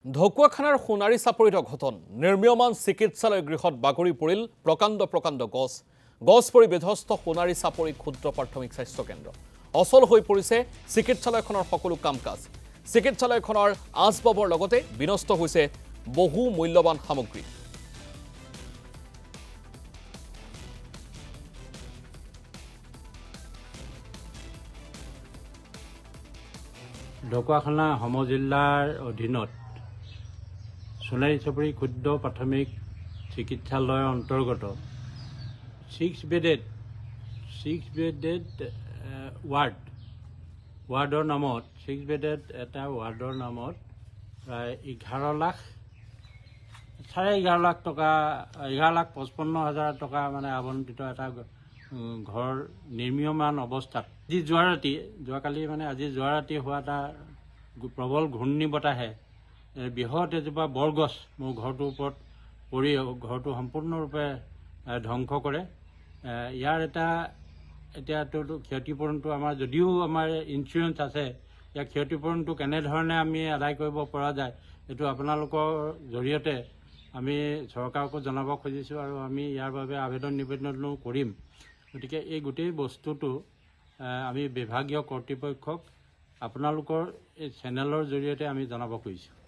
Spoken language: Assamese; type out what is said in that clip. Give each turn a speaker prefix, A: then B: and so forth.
A: ঢকুৱাখানাৰ সোণাৰী চাপৰিত ঘটন নিৰ্মীয়মান চিকিৎসালয় গৃহত বাগৰি পৰিল প্ৰকাণ্ড গছ পৰি বিধ্বস্ত সোণাৰী চাপৰি ক্ষুদ্ৰ প্ৰাথমিক স্বাস্থ্য কেন্দ্ৰ অচল হৈ পৰিছে চিকিৎসালয়খনৰ সকলো কাম-কাজ চিকিৎসালয়খনৰ আচবাবৰ লগতে বিনষ্ট হৈছে বহু মূল্যৱান সামগ্ৰী
B: ঢকুৱাখানা সমজিল্লাৰ অধীনত সোণাৰী চাপৰি ক্ষুদ্ৰ প্ৰাথমিক চিকিৎসালয়ৰ অন্তৰ্গত 6 বেডেড ৱাৰ্ডৰ নামত 6 বেডেড এটা ৱাৰ্ডৰ নামত প্ৰায় 11,5 টকা 11,55,000 টকা মানে আবণ্টিত এটা ঘৰ নিৰ্মীয়মান অৱস্থাত যোৱাকালি মানে আজি যোৱা ৰাতি হোৱা এটা প্ৰবল ঘূৰ্ণী বতাহে বৃহৎ এজোপা বৰগছ মোৰ ঘৰটোৰ ওপৰত পৰি ঘৰটো সম্পূৰ্ণৰূপে ধ্বংস কৰে ইয়াৰ এতিয়াতো ক্ষতিপূৰণটো আমাৰ যদিও আমাৰ ইঞ্চুৰেঞ্চ আছে ইয়াৰ ক্ষতিপূৰণটো কেনেধৰণে আমি আদায় কৰিব পৰা যায় এইটো আপোনালোকৰ জৰিয়তে আমি চৰকাৰকো জনাব খুজিছোঁ আৰু আমি ইয়াৰ বাবে আবেদন নিবেদনো কৰিম গতিকে এই গোটেই বস্তুটো আমি বিভাগীয় কৰ্তৃপক্ষক আপোনালোকৰ এই চেনেলৰ জৰিয়তে আমি জনাব খুজিছোঁ